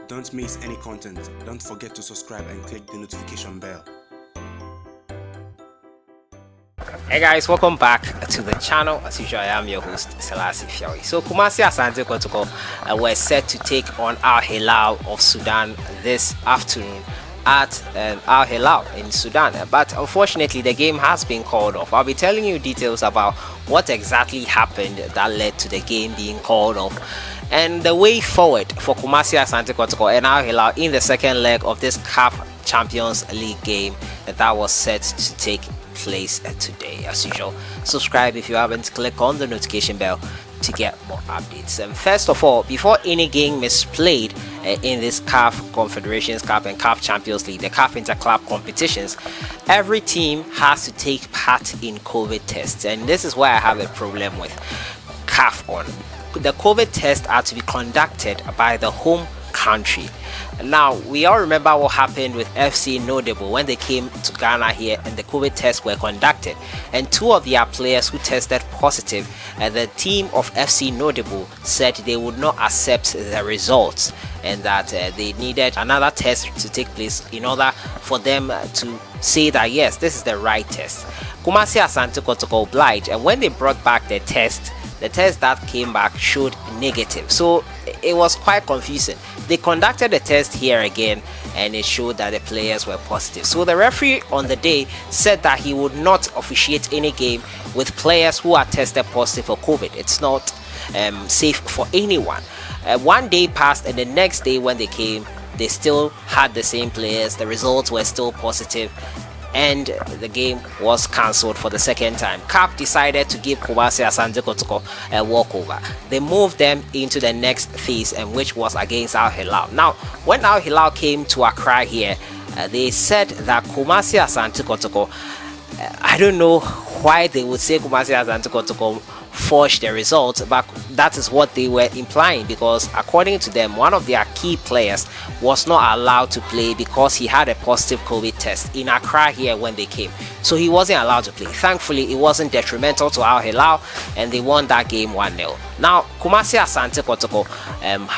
Don't miss any content. Don't forget to subscribe and click the notification bell. Hey guys, welcome back to the channel. As usual, I am your host, sellssi. So Kumasi Asante Kotoko were set to take on Al-HILAL of Sudan this afternoon at Al-HILAL in Sudan, but unfortunately the game has been called off. I'll be telling you details about what exactly happened that led to the game being called off and the way forward for Kumasi Asante Kotoko and Al-HILAL in the second leg of this CAF Champions League game that was set to take place today. As usual, subscribe if you haven't, click on the notification bell to get more updates. And first of all, before any game is played in this CAF Confederations Cup and CAF Champions League, the CAF Interclub competitions, every team has to take part in COVID tests, and this is why I have a problem with CAF on. The COVID tests are to be conducted by the home country. Now, we all remember what happened with FC Notable when they came to Ghana here and the COVID tests were conducted, and two of their players who tested positive, and the team of FC Notable said they would not accept the results and that they needed another test to take place in order for them to say that yes, this is the right test. Kumasi Asante Kotoko obliged, and when they brought back the test that came back showed negative, so it was quite confusing. They conducted the test here again and it showed that the players were positive, so the referee on the day said that he would not officiate any game with players who are tested positive for COVID. It's not safe for anyone. One day passed and the next day when they came, they still had the same players, the results were still positive, and the game was cancelled for the second time. CAF decided to give Kumasi Asante Kotoko a walkover. They moved them into the next phase, and which was against Al-HILAL. Now, when Al-HILAL came to Accra here, they said that Kumasi Asante Kotoko, I don't know why they would say Kumasi Asante Kotoko forged the results, but that is what they were implying, because according to them, one of their key players was not allowed to play because he had a positive COVID test in Accra here when they came, so he wasn't allowed to play. Thankfully, it wasn't detrimental to Al-HILAL and they won that game 1-0. Now, Kumasi Asante Kotoko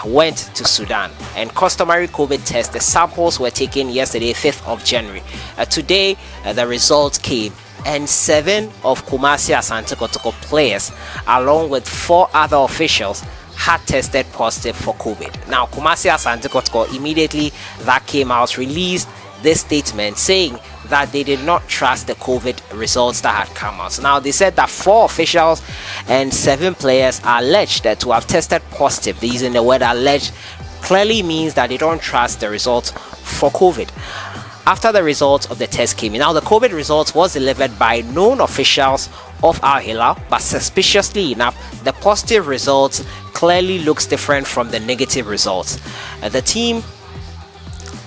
went to Sudan, and customary COVID tests, the samples were taken yesterday, 5th of January. Today, the results came, and 7 of Kumasi Asante Kotoko players, along with 4 other officials, had tested positive for COVID. Now, Kumasi Asante Kotoko, immediately that came out, released this statement saying that they did not trust the COVID results that had come out. Now, they said that 4 officials and 7 players are alleged to have tested positive. They're using the word alleged, clearly means that they don't trust the results for COVID. After the results of the test came in, now the COVID results was delivered by known officials of Al-HILAL, but suspiciously enough, the positive results clearly looks different from the negative results. The team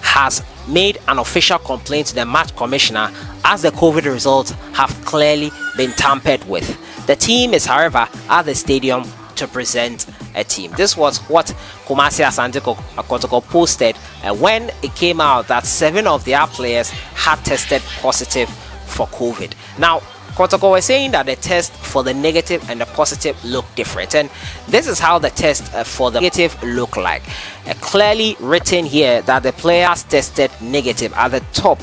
has made an official complaint to the match commissioner, as the COVID results have clearly been tampered with. The team is, however, at the stadium to present a team. This was what Kumasi Asante Kotoko posted when it came out that 7 of their players had tested positive for COVID. Now, Kotoko was saying that the test for the negative and the positive look different, and this is how the test for the negative look like. Clearly written here that the players tested negative at the top.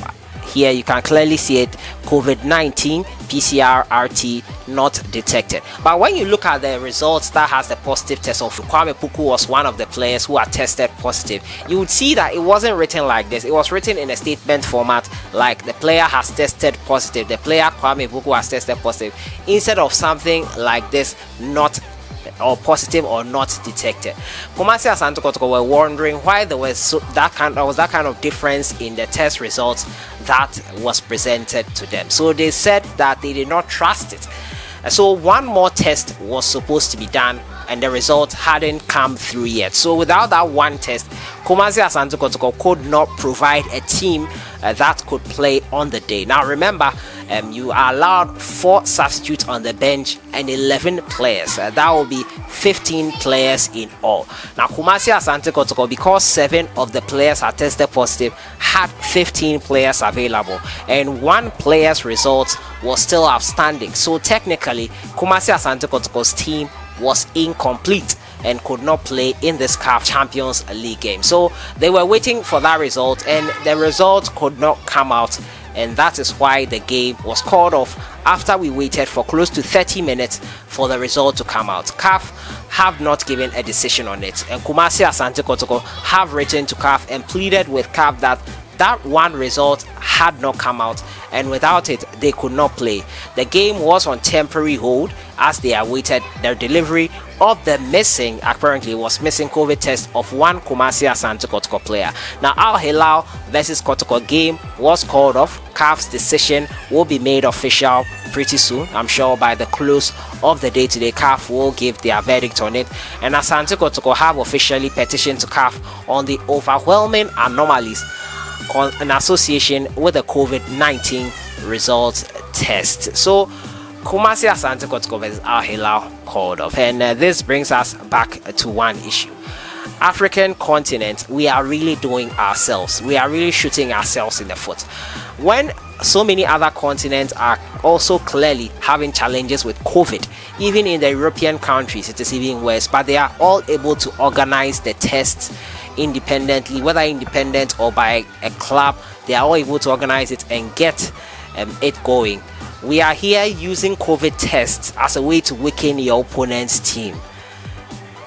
Here you can clearly see it, COVID-19 PCR RT not detected. But when you look at the results that has the positive test of Kwame Puku was one of the players who are tested positive, you would see that it wasn't written like this. It was written in a statement format, like the player has tested positive, the player Kwame Puku has tested positive, instead of something like this, not or positive or not detected. Kumasi Asante Kotoko were wondering why there was that kind of difference in the test results that was presented to them. So they said that they did not trust it. So one more test was supposed to be done, and the result hadn't come through yet. So without that one test, Kumasi Asante Kotoko could not provide a team that could play on the day. Now remember, you are allowed 4 substitutes on the bench and 11 players. That will be 15 players in all. Now Kumasi Asante Kotoko, because 7 of the players are tested positive, had 15 players available, and 1 player's result was still outstanding. So technically, Kumasi Asante Kotoko's team was incomplete. and could not play in this CAF Champions League game. So they were waiting for that result, and the result could not come out, and that is why the game was called off after we waited for close to 30 minutes for the result to come out. CAF have not given a decision on it, and Kumasi Asante Kotoko have written to CAF and pleaded with CAF that one result had not come out, and without it they could not play. The game was on temporary hold as they awaited their delivery of the missing, apparently was missing COVID test of one Kumasi Asante Kotoko player. Now Al-HILAL versus Kotoko game was called off. CAF's decision will be made official pretty soon. I'm sure by the close of the day today, CAF will give their verdict on it, and Asante Kotoko have officially petitioned to CAF on the overwhelming anomalies in association with the COVID-19 results test. So Kumasi Asante Kotoko versus Al-HILAL called off, and this brings us back to one issue. African continent, we are really doing ourselves, we are really shooting ourselves in the foot when so many other continents are also clearly having challenges with COVID. Even in the European countries it is even worse, but they are all able to organize the tests independently, whether independent or by a club. They are all able to organize it and get it going. We are here using COVID tests as a way to weaken your opponent's team.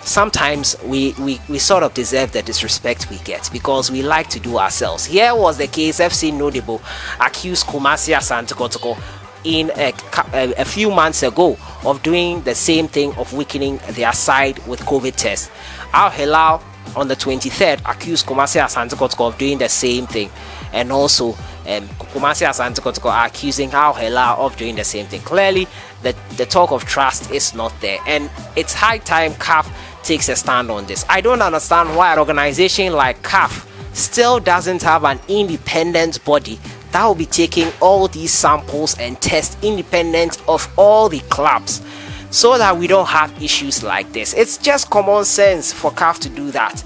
Sometimes we sort of deserve the disrespect we get because we like to do ourselves. Here was the case. FC Nodebo accused Kumasi Asante Kotoko in a few months ago of doing the same thing, of weakening their side with COVID tests. Al-HILAL on the 23rd accused Kumasi Asante Kotoko of doing the same thing, and also Kumasi Asante Kotoko are accusing Al-HILAL of doing the same thing. Clearly the talk of trust is not there, and it's high time CAF takes a stand on this. I don't understand why an organization like CAF still doesn't have an independent body that will be taking all these samples and tests independent of all the clubs, so that we don't have issues like this. It's just common sense for CAF to do that.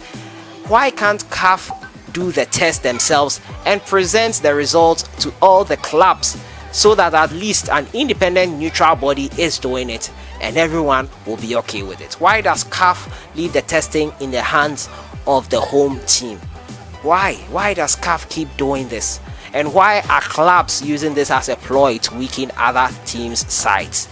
Why can't CAF do the test themselves and present the results to all the clubs, so that at least an independent neutral body is doing it and everyone will be okay with it? Why does CAF leave the testing in the hands of the home team? Why does CAF keep doing this? And why are clubs using this as a ploy to weaken other teams' sides?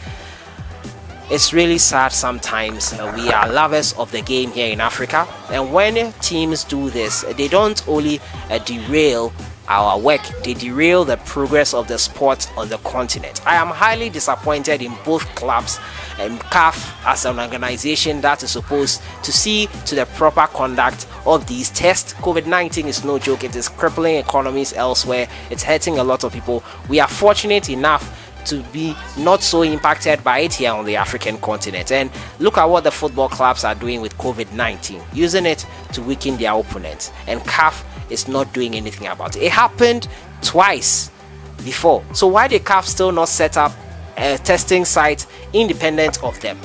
It's really sad sometimes. We are lovers of the game here in Africa, and when teams do this, they don't only derail our work, they derail the progress of the sport on the continent. I am highly disappointed in both clubs and CAF as an organization that is supposed to see to the proper conduct of these tests. COVID-19 is no joke. It is crippling economies elsewhere. It's hurting a lot of people. We are fortunate enough to be not so impacted by it here on the African continent, and look at what the football clubs are doing with COVID-19, using it to weaken their opponents, and CAF is not doing anything about it. It happened twice before, so why did CAF still not set up a testing site independent of them?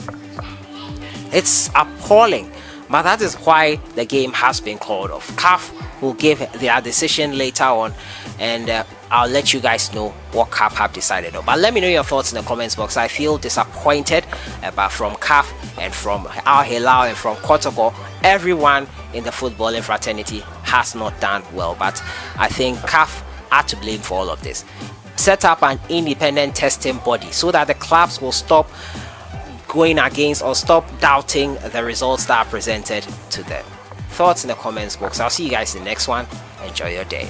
It's appalling, but that is why the game has been called off. CAF will give their decision later on, and I'll let you guys know what CAF have decided on. But let me know your thoughts in the comments box. I feel disappointed, but from CAF and from Al-HILAL and from Kotoko, everyone in the footballing fraternity has not done well. But I think CAF are to blame for all of this. Set up an independent testing body so that the clubs will stop going against or stop doubting the results that are presented to them. Thoughts in the comments box. I'll see you guys in the next one. Enjoy your day.